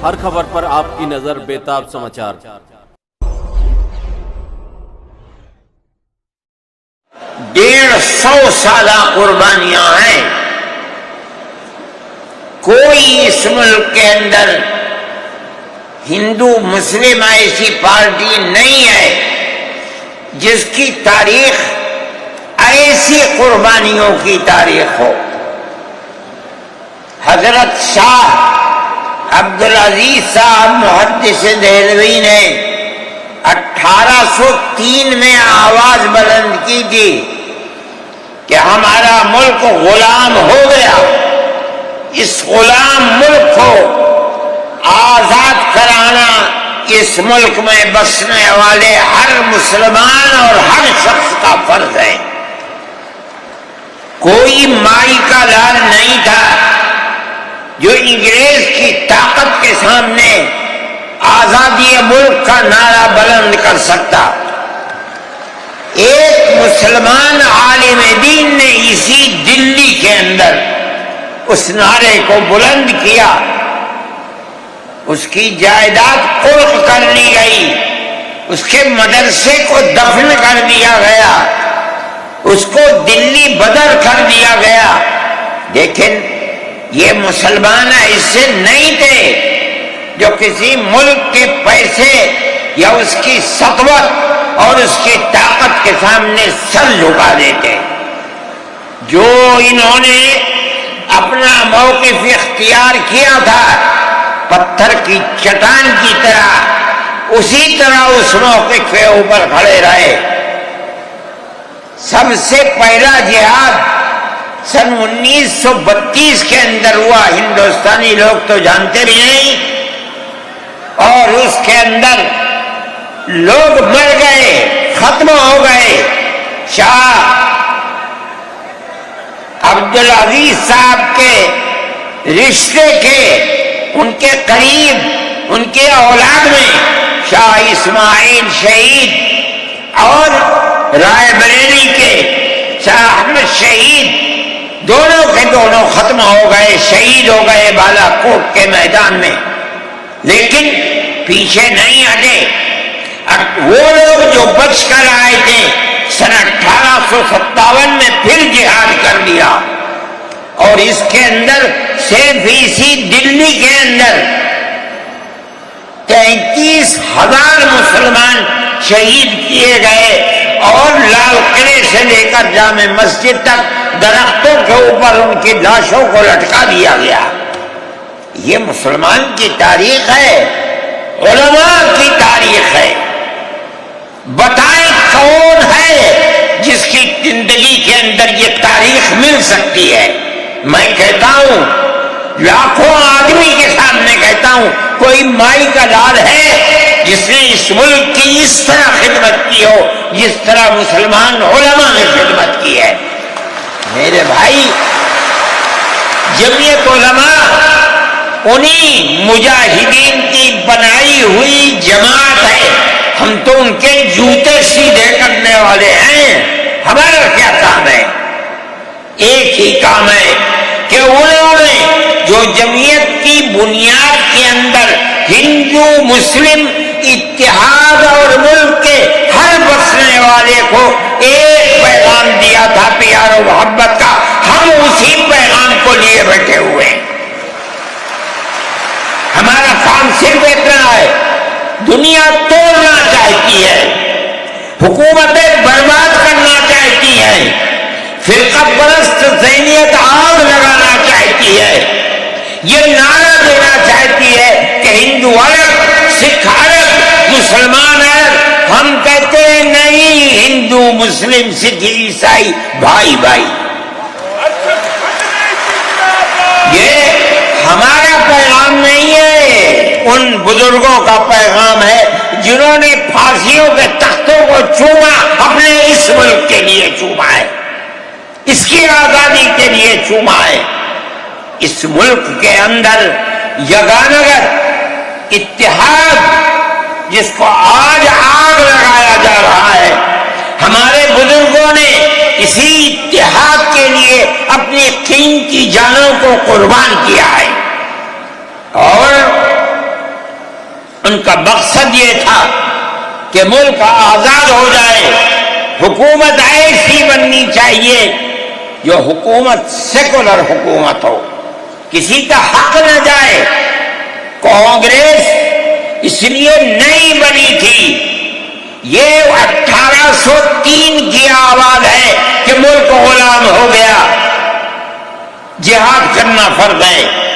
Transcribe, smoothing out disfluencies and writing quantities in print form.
ہر خبر پر آپ کی نظر بیتاب سماچار۔ 150 سالہ قربانیاں ہیں۔ کوئی اس ملک کے اندر ہندو مسلم ایسی پارٹی نہیں ہے جس کی تاریخ ایسی قربانیوں کی تاریخ ہو۔ حضرت شاہ عبدالعزیز صاحب محدث دہلوی نے 1803 میں آواز بلند کی تھی کہ ہمارا ملک غلام ہو گیا، اس غلام ملک کو آزاد کرانا اس ملک میں بسنے والے ہر مسلمان اور ہر شخص کا فرض ہے۔ کوئی مائی کا لال نہیں تھا جو انگریز کی طاقت کے سامنے آزادی ملک کا نعرہ بلند کر سکتا۔ ایک مسلمان عالم دین نے اسی دلی کے اندر اس نعرے کو بلند کیا، اس کی جائیداد قلق کر لی گئی، اس کے مدرسے کو دفن کر دیا گیا، اس کو دلی بدر کر دیا گیا، لیکن یہ مسلمان ایسے نہیں تھے جو کسی ملک کے پیسے یا اس کی سطوت اور اس کی طاقت کے سامنے سر جھکا دیتے۔ جو انہوں نے اپنا موقف اختیار کیا تھا پتھر کی چٹان کی طرح، اسی طرح اس موقف کے اوپر کھڑے رہے۔ سب سے پہلا جہاد سن 1932 کے اندر ہوا، ہندوستانی لوگ تو جانتے بھی نہیں، اور اس کے اندر لوگ مر گئے، ختم ہو گئے۔ شاہ عبدالعزیز صاحب کے رشتے کے، ان کے قریب، ان کے اولاد میں شاہ اسماعیل شہید اور رائے بریلی کے شاہ احمد شہید، دونوں کے دونوں ختم ہو گئے، شہید ہو گئے بالا کوٹ کے میدان میں، لیکن پیچھے نہیں ہٹے۔ وہ لوگ جو بچ کر آئے تھے سن 1857 میں پھر جہاد کر دیا، اور اس کے اندر صرف اسی دلی کے اندر 33,000 مسلمان شہید کیے گئے، اور لال قلعے سے لے کر جامع مسجد تک درختوں کے اوپر ان کی لاشوں کو لٹکا دیا گیا۔ یہ مسلمان کی تاریخ ہے، علماء کی تاریخ ہے۔ بتائیں کون ہے جس کی زندگی کے اندر یہ تاریخ مل سکتی ہے؟ میں کہتا ہوں، لاکھوں آدمی کے سامنے کہتا ہوں، کوئی مائی کا لال ہے جس نے اس ملک کی اس طرح خدمت کی ہو جس طرح مسلمان علماء نے خدمت کی ہے؟ میرے بھائی، جمعیت علماء انہی مجاہدین کی بنائی ہوئی جماعت ہے، ہم تو ان کے جوتے سیدھے کرنے والے ہیں۔ ہمارا کیا کام ہے؟ ایک ہی کام ہے کہ انہوں نے جو جمعیت کی بنیاد کے اندر ہندو مسلم اتحاد اور ملک کے ہر بسنے والے کو ایک پیغام دیا تھا پیار و محبت کا، ہم اسی پیغام کو لیے بیٹھے ہوئے ہیں۔ ہمارا کام صرف اتنا ہے، دنیا توڑنا چاہتی ہے، حکومتیں برباد کرنا چاہتی ہیں، فرقہ پرست ذہنیت آگ لگانا چاہتی ہے، یہ نعرہ دینا چاہتی ہے کہ ہندو الگ، سکھ الگ، مسلمان الگ۔ ہم کہتے ہیں نہیں، ہندو مسلم سکھ عیسائی بھائی بھائی۔ یہ ہمارا پیغام نہیں ہے، ان بزرگوں کا پیغام ہے جنہوں نے پھانسیوں کے تختوں کو چوما، اپنے اس ملک کے لیے چوما ہے، اس کی آزادی کے لیے چوما ہے۔ اس ملک کے اندر یگانگت اتحاد جس کو آج آگ لگایا جا رہا ہے، ہمارے بزرگوں نے اسی اتحاد کے لیے اپنی قیمتی جانوں کو قربان کیا ہے، اور ان کا مقصد یہ تھا کہ ملک آزاد ہو جائے، حکومت ایسی بننی چاہیے جو حکومت سیکولر حکومت ہو، کسی کا حق نہ جائے۔ کانگریس اس لیے نہیں بنی تھی، یہ 1803 کی آواز ہے کہ ملک غلام ہو گیا، جہاد کرنا فرض ہے۔